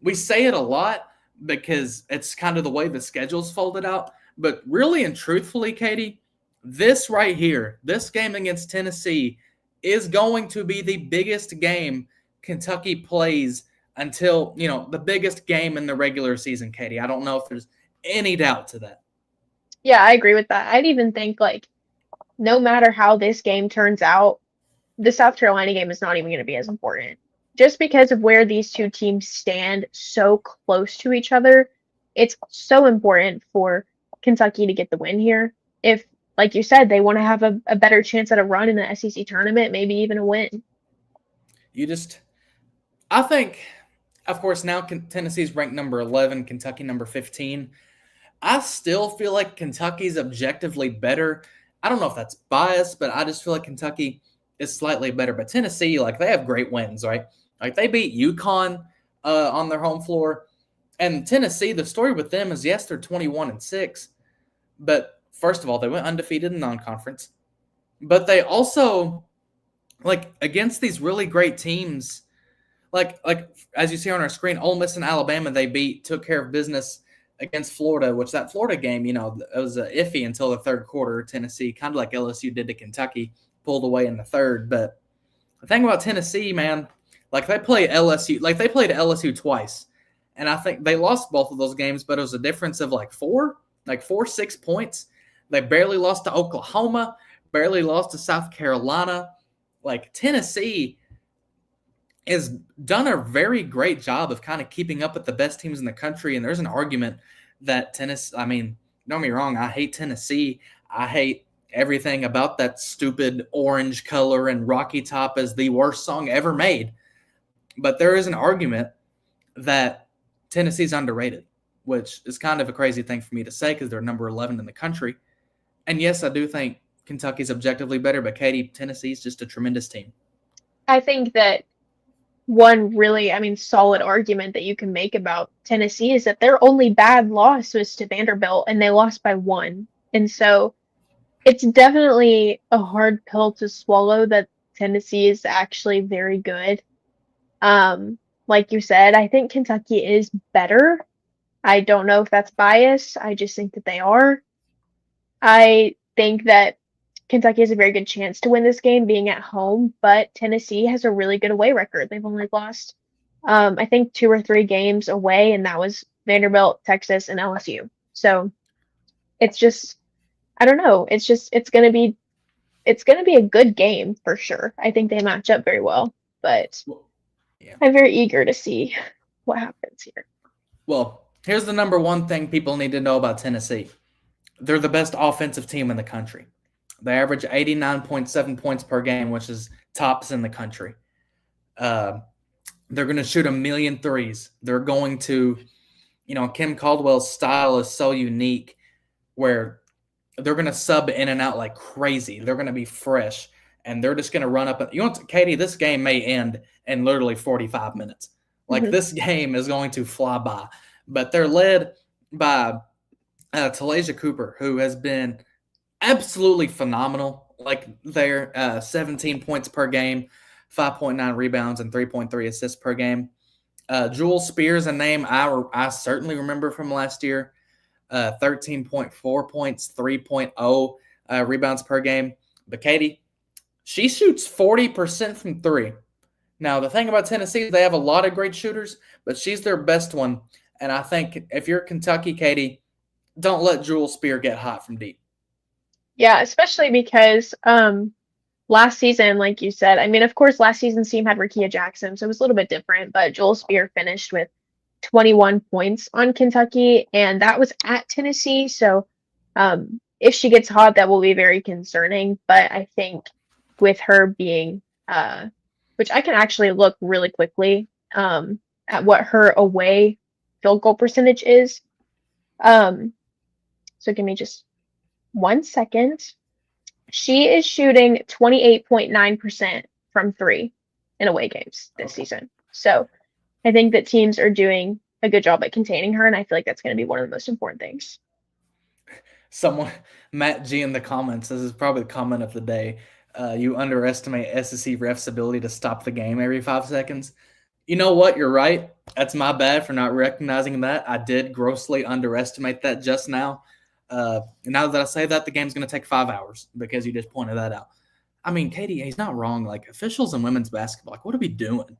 We say it a lot because it's kind of the way the schedule's folded out. But really and truthfully, Katie, this right here, this game against Tennessee is going to be the biggest game Kentucky plays until, the biggest game in the regular season, Katie. I don't know if there's any doubt to that.
Yeah, I agree with that. I'd even think like no matter how this game turns out, the South Carolina game is not even going to be as important. Just because of where these two teams stand so close to each other, it's so important for Kentucky to get the win here. If, like you said, they want to have a better chance at a run in the SEC tournament, maybe even a win.
I think, of course, now Tennessee's ranked number 11, Kentucky number 15. I still feel like Kentucky's objectively better. I don't know if that's biased, but I just feel like Kentucky is slightly better. But Tennessee, they have great wins, right? Like they beat UConn on their home floor. And Tennessee, the story with them is, yes, they're 21-6. But first of all, they went undefeated in non-conference. But they also, against these really great teams, like as you see on our screen, Ole Miss and Alabama, they took care of business against Florida, which that Florida game, it was iffy until the third quarter. Tennessee, kind of like LSU did to Kentucky, pulled away in the third. But the thing about Tennessee, man, they played LSU twice. And I think they lost both of those games, but it was a difference of 6 points. They barely lost to Oklahoma, barely lost to South Carolina. Tennessee has done a very great job of kind of keeping up with the best teams in the country. And there's an argument that don't get me wrong, I hate Tennessee. I hate everything about that stupid orange color and Rocky Top as the worst song ever made. But there is an argument that Tennessee's underrated, which is kind of a crazy thing for me to say because they're number 11 in the country. And yes, I do think Kentucky's objectively better, but Katie, Tennessee's just a tremendous team.
I think that one really, solid argument that you can make about Tennessee is that their only bad loss was to Vanderbilt, and they lost by 1. And so it's definitely a hard pill to swallow that Tennessee is actually very good. Like you said, I think Kentucky is better. I don't know if that's bias. I just think that they are. I think that Kentucky has a very good chance to win this game being at home, but Tennessee has a really good away record. They've only lost, I think, 2 or 3 games away, and that was Vanderbilt, Texas, and LSU. So it's just, I don't know. It's gonna be a good game for sure. I think they match up very well, but yeah. I'm very eager to see what happens here.
Well, here's the number one thing people need to know about Tennessee. They're the best offensive team in the country. They average 89.7 points per game, which is tops in the country. They're going to shoot 1 million threes. They're going to, Kim Caldwell's style is so unique where they're going to sub in and out like crazy. They're going to be fresh, and they're just going to run up. Katie, this game may end in literally 45 minutes. This game is going to fly by. But they're led by Talasia Cooper, who has been absolutely phenomenal. They're 17 points per game, 5.9 rebounds, and 3.3 assists per game. Jewel Spears, a name I certainly remember from last year, 13.4 points, 3.0 rebounds per game. But Katie, she shoots 40% from 3. Now, the thing about Tennessee is they have a lot of great shooters, but she's their best one. And I think if you're Kentucky, Katie, don't let Jewel Spear get hot from deep.
Yeah, especially because last season, like you said, of course, last season's team had Rickea Jackson, so it was a little bit different, but Jewel Spear finished with 21 points on Kentucky, and that was at Tennessee. So if she gets hot, that will be very concerning. But I think with her being, which I can actually look really quickly at what her away field goal percentage is. So give me just 1 second. She is shooting 28.9% from 3 in away games this season. So I think that teams are doing a good job at containing her, and I feel like that's going to be one of the most important things.
Someone, Matt G in the comments, this is probably the comment of the day. You underestimate SEC refs' ability to stop the game every 5 seconds. You know what? You're right. That's my bad for not recognizing that. I did grossly underestimate that just now. Now that I say that, the game's going to take 5 hours because you just pointed that out. I mean, Katie, he's not wrong. Like, officials in women's basketball, like, what are we doing?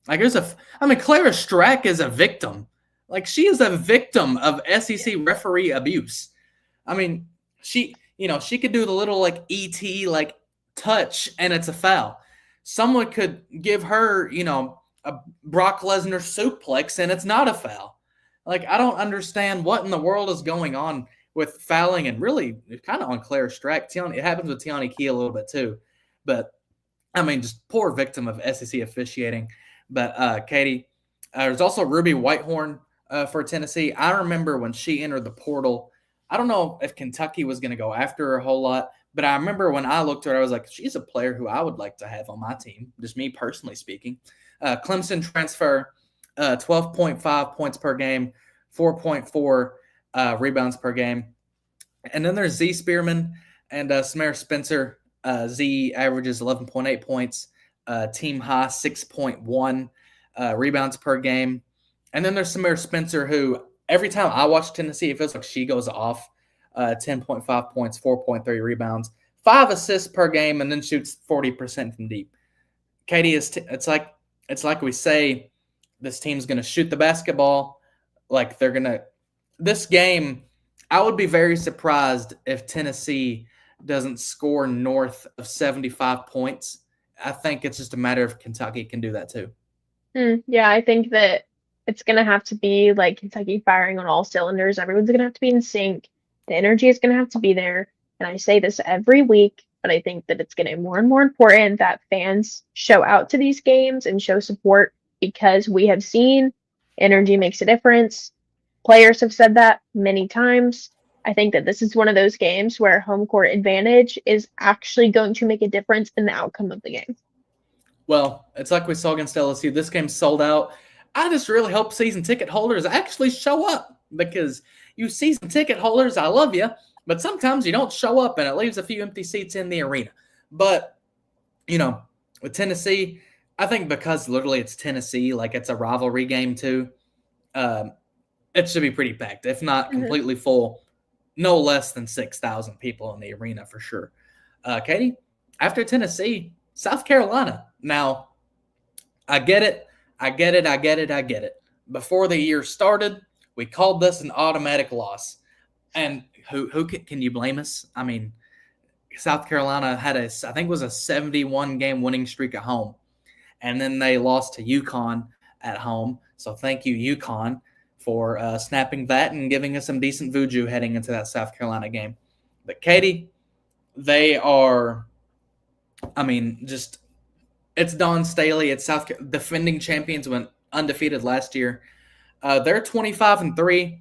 Like, Clara Strack is a victim. Like, she is a victim of SEC referee abuse. I mean, she could do the little like ET like touch and it's a foul. Someone could give her, a Brock Lesnar suplex and it's not a foul. Like, I don't understand what in the world is going on with fouling and really kind of on Claire Strack. It happens with Tiani Key a little bit too. But I mean, just poor victim of SEC officiating. But Katie, there's also Ruby Whitehorn for Tennessee. I remember when she entered the portal. I don't know if Kentucky was going to go after her a whole lot, but I remember when I looked at her, I was like, she's a player who I would like to have on my team, just me personally speaking. Clemson transfer, 12.5 points per game, 4.4 rebounds per game. And then there's Z Spearman and Samara Spencer. Z averages 11.8 points, team high 6.1 rebounds per game. And then there's Samara Spencer, who every time I watch Tennessee, it feels like she goes off. 10.5 points, 4.3 rebounds, 5 assists per game, and then shoots 40% from deep. Katie, it's like we say, this team's going to shoot the basketball. Like they're going to – this game, I would be very surprised if Tennessee doesn't score north of 75 points. I think it's just a matter of Kentucky can do that too.
Yeah, I think that it's going to have to be like Kentucky firing on all cylinders. Everyone's going to have to be in sync. The energy is going to have to be there. And I say this every week, but I think that it's getting more and more important that fans show out to these games and show support because we have seen energy makes a difference. Players have said that many times. I think that this is one of those games where home court advantage is actually going to make a difference in the outcome of the game.
Well, it's like we saw against LSU. This game sold out. I just really hope season ticket holders actually show up because you season ticket holders, I love you, but sometimes you don't show up and it leaves a few empty seats in the arena. But, with Tennessee, I think because literally it's Tennessee, like it's a rivalry game too, it should be pretty packed, if not completely full, no less than 6,000 people in the arena for sure. Katie, after Tennessee, South Carolina. Now, I get it. Before the year started, we called this an automatic loss. And who can you blame us? I mean, South Carolina had I think it was a 71-game winning streak at home. And then they lost to UConn at home. So thank you, UConn, for snapping that and giving us some decent voodoo heading into that South Carolina game. But Katie, they are, it's Dawn Staley. It's defending champions, went undefeated last year. They're 25-3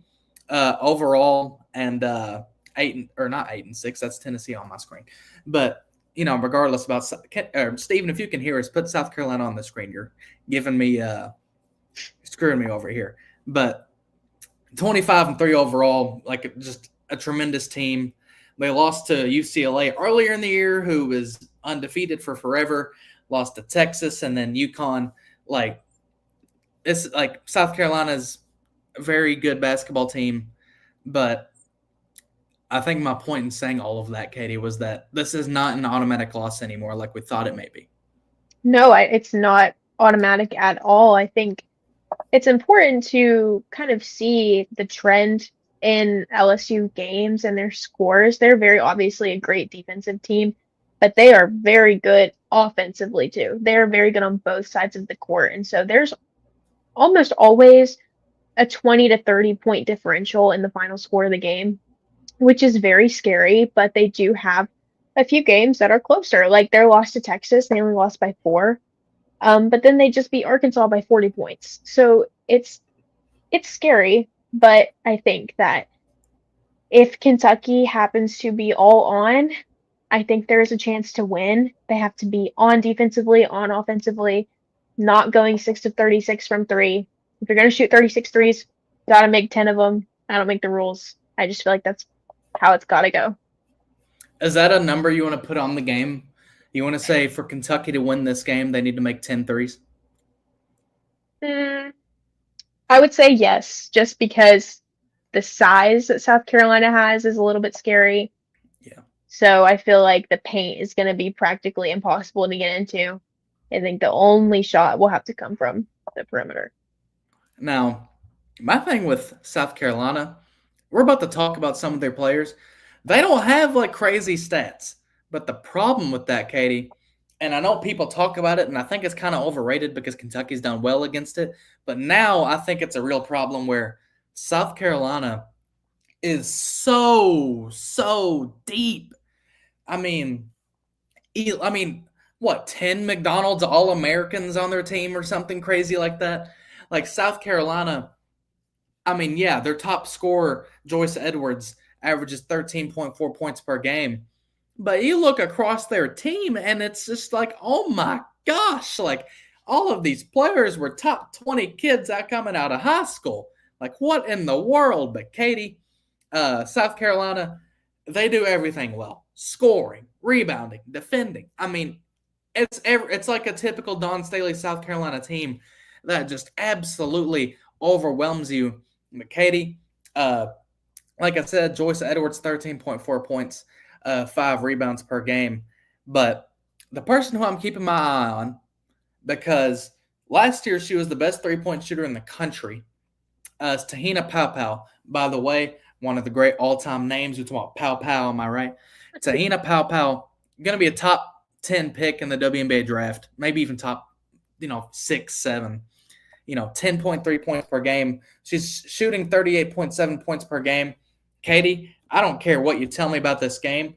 overall, and not 8-6. That's Tennessee on my screen. But regardless about Stephen, if you can hear us, put South Carolina on the screen. You're giving me screwing me over here. But 25-3 overall, like just a tremendous team. They lost to UCLA earlier in the year, who was undefeated for forever. Lost to Texas and then UConn. Like, it's like South Carolina's a very good basketball team, but I think my point in saying all of that, Katie, was that this is not an automatic loss anymore like we thought it may be.
No, it's not automatic at all. I think it's important to kind of see the trend in LSU games and their scores. They're very obviously a great defensive team, but they are very good offensively too. They're very good on both sides of the court. And so there's almost always a 20 to 30 point differential in the final score of the game, which is very scary, but they do have a few games that are closer. Like their loss to Texas, they only lost by 4. But then they just beat Arkansas by 40 points. So it's scary, but I think that if Kentucky happens to be all on, I think there is a chance to win. They have to be on defensively, on offensively, not going 6 of 36 from 3. If you're going to shoot 36 threes, got to make 10 of them. I don't make the rules. I just feel like that's how it's got to go.
Is that a number you want to put on the game? You want to say for Kentucky to win this game, they need to make 10 threes?
Mm, I would say yes, just because the size that South Carolina has is a little bit scary.
Yeah.
So I feel like the paint is going to be practically impossible to get into. I think the only shot will have to come from the perimeter.
Now, my thing with South Carolina, we're about to talk about some of their players. They don't have like crazy stats. But the problem with that, Katie, and I know people talk about it, and I think it's kind of overrated because Kentucky's done well against it. But now I think it's a real problem where South Carolina is so deep. I mean, what, 10 McDonald's All Americans on their team or something crazy like that? Like South Carolina, I mean, yeah, their top scorer, Joyce Edwards, averages 13.4 points per game. But you look across their team and it's just like, oh my gosh, like all of these players were top 20 kids out coming out of high school. Like, what in the world? But Katie, South Carolina, they do everything well: scoring, rebounding, defending. I mean, it's like a typical Don Staley South Carolina team that just absolutely overwhelms you. But Katie, like I said, Joyce Edwards, 13.4 points, 5 rebounds per game. But the person who I'm keeping my eye on, because last year she was the best three-point shooter in the country, is Tahina Paopao. By the way, one of the great all-time names. We're talking about Pow Pow, am I right? Tahina Paopao, going to be a top 10 pick in the WNBA draft, maybe even top, 6, 7. 10.3 points per game. She's shooting 38.7 points per game. Katie, I don't care what you tell me about this game.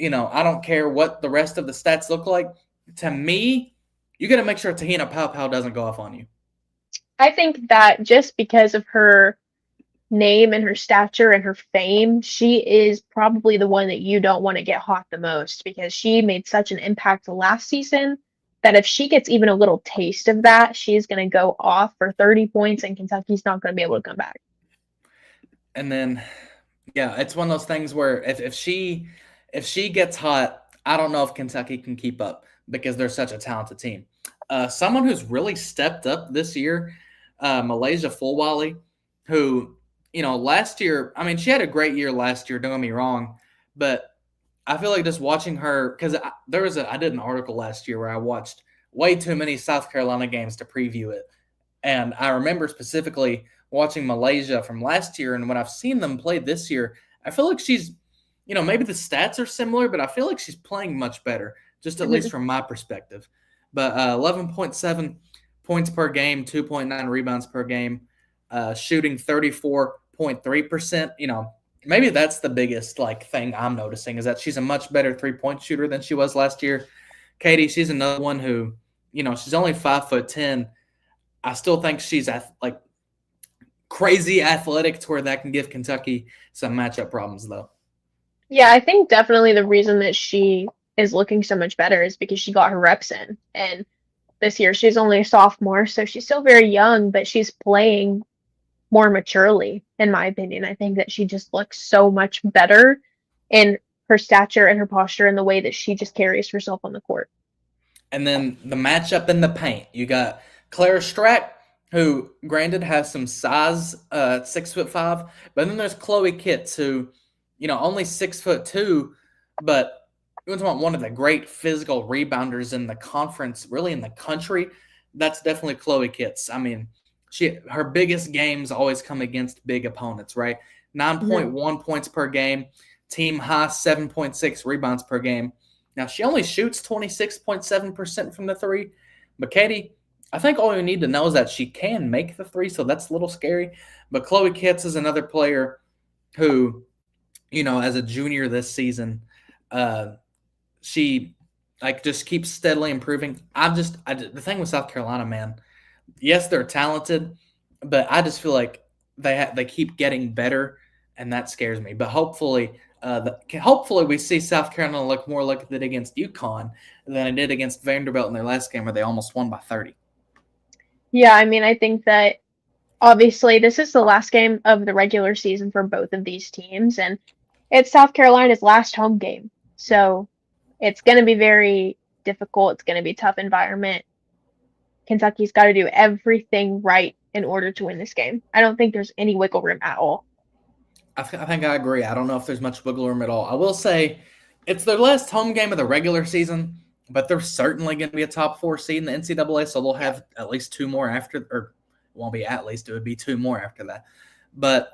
I don't care what the rest of the stats look like. To me, you got to make sure Tahina Paopao doesn't go off on you.
I think that just because of her name and her stature and her fame, she is probably the one that you don't want to get hot the most because she made such an impact last season that if she gets even a little taste of that, she's going to go off for 30 points and Kentucky's not going to be able to come back.
And then, yeah, it's one of those things where if she gets hot, I don't know if Kentucky can keep up because they're such a talented team. Someone who's really stepped up this year, Malaysia Fulwale, who, last year, I mean, she had a great year last year, don't get me wrong, but I feel like just watching her, because I did an article last year where I watched way too many South Carolina games to preview it. And I remember specifically watching Malaysia from last year, and when I've seen them play this year, I feel like she's, maybe the stats are similar, but I feel like she's playing much better, just at least from my perspective. But 11.7 points per game, 2.9 rebounds per game, shooting 34.3%. Maybe that's the biggest thing I'm noticing is that she's a much better 3-point shooter than she was last year. Katie, she's another one who, she's only 5'10". I still think she's crazy athletic to where that can give Kentucky some matchup problems, though.
Yeah, I think definitely the reason that she is looking so much better is because she got her reps in. And this year she's only a sophomore, so she's still very young, but she's playing more maturely, in my opinion. I think that she just looks so much better in her stature and her posture and the way that she just carries herself on the court.
And then the matchup in the paint. You got Clara Strack, who granted has some size, 6'5", but then there's Chloe Kitts, who, only 6'2", but you want one of the great physical rebounders in the conference, really in the country. That's definitely Chloe Kitts. I mean, her biggest games always come against big opponents, right? 9.1 points per game, team high 7.6 rebounds per game. Now, she only shoots 26.7% from the three. But, Katie, I think all you need to know is that she can make the three, so that's a little scary. But Chloe Kitts is another player who, as a junior this season, she just keeps steadily improving. The thing with South Carolina, man, yes, they're talented, but I just feel like they keep getting better, and that scares me. But hopefully we see South Carolina look more like they did against UConn than it did against Vanderbilt in their last game where they almost won by 30.
Yeah, I mean, I think that obviously this is the last game of the regular season for both of these teams, and it's South Carolina's last home game. So it's going to be very difficult. It's going to be a tough environment. Kentucky's got to do everything right in order to win this game. I don't think there's any wiggle room at all.
I think I agree. I don't know if there's much wiggle room at all. I will say it's their last home game of the regular season, but they're certainly going to be a top 4 seed in the NCAA, so they'll have at least 2 more after, or it won't be at least, it would be 2 more after that. But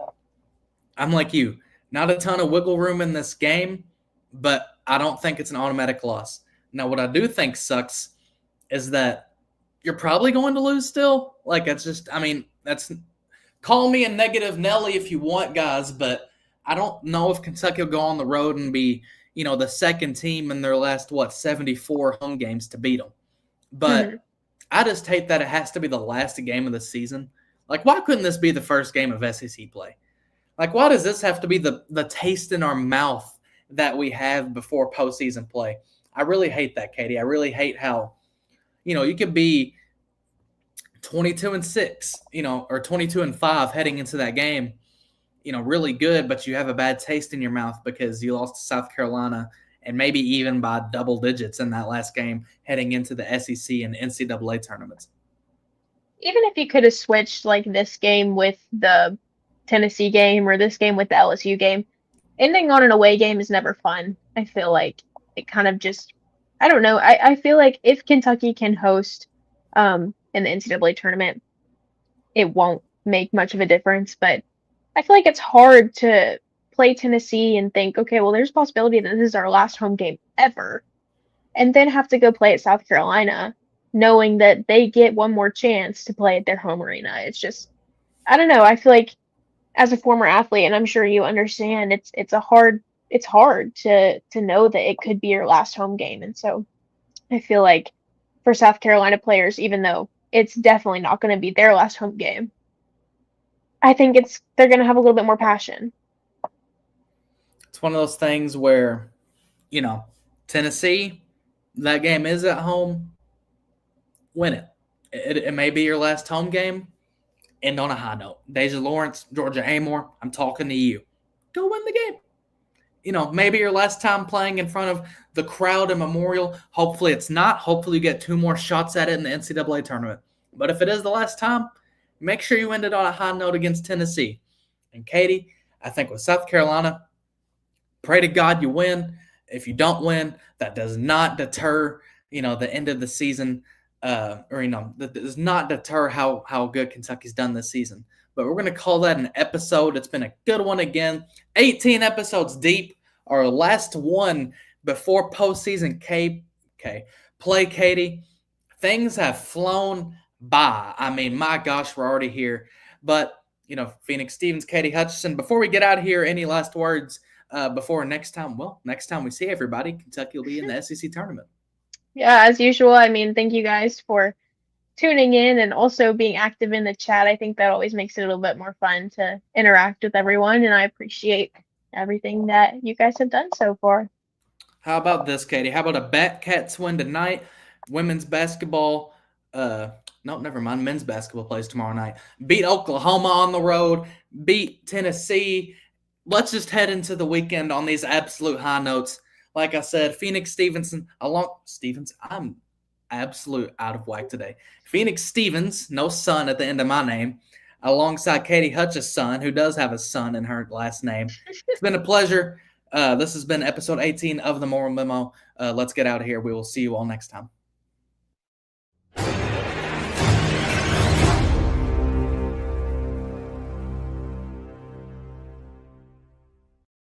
I'm like you, not a ton of wiggle room in this game, but I don't think it's an automatic loss. Now, what I do think sucks is that you're probably going to lose still. Like, it's just, I mean, that's call me a negative Nelly if you want, guys, but I don't know if Kentucky will go on the road and be, the second team in their last, 74 home games to beat them. But I just hate that it has to be the last game of the season. Like, why couldn't this be the first game of SEC play? Like, why does this have to be the taste in our mouth that we have before postseason play? I really hate that, Katie. I really hate how, you could be 22-6, or 22-5 heading into that game, really good, but you have a bad taste in your mouth because you lost to South Carolina and maybe even by double digits in that last game heading into the SEC and NCAA tournaments.
Even if you could have switched like this game with the Tennessee game or this game with the LSU game, ending on an away game is never fun. I feel like it kind of just, I don't know. I feel like if Kentucky can host in the NCAA tournament, it won't make much of a difference. But I feel like it's hard to play Tennessee and think, okay, well, there's a possibility that this is our last home game ever, and then have to go play at South Carolina, knowing that they get one more chance to play at their home arena. It's just, I don't know. I feel like as a former athlete, and I'm sure you understand, it's hard to know that it could be your last home game. And so I feel like for South Carolina players, even though it's definitely not going to be their last home game, I think they're going to have a little bit more passion.
It's one of those things where, Tennessee, that game is at home, win it. It may be your last home game. End on a high note. Deja Lawrence, Georgia Amore, I'm talking to you. Go win the game. Maybe your last time playing in front of the crowd in Memorial. Hopefully it's not. Hopefully you get 2 more shots at it in the NCAA tournament. But if it is the last time, make sure you end it on a high note against Tennessee. And Katie, I think with South Carolina, pray to God you win. If you don't win, that does not deter, the end of the season. That does not deter how good Kentucky's done this season. But we're going to call that an episode. It's been a good one again. 18 episodes deep. Our last one before postseason play, Katie. Things have flown by. I mean, my gosh, we're already here. But, Phoenix, Stevens, Katie Hutchinson, before we get out of here, any last words before next time? Well, next time we see everybody, Kentucky will be in the SEC tournament.
Yeah, as usual. I mean, thank you guys for tuning in and also being active in the chat. I think that always makes it a little bit more fun to interact with everyone, and I appreciate everything that you guys have done so far.
How about this, Katie? How about a Batcats win tonight? Women's basketball, no, never mind. Men's basketball plays tomorrow night. Beat Oklahoma on the road. Beat Tennessee. Let's just head into the weekend on these absolute high notes. Like I said, Phoenix Stevenson, I'm absolute out of whack today. Phoenix Stevens, no son at the end of my name, alongside Katie Hutchinson, who does have a son in her last name. It's been a pleasure. This has been episode 18 of the Memorial Memo. Let's get out of here. We will see you all next time.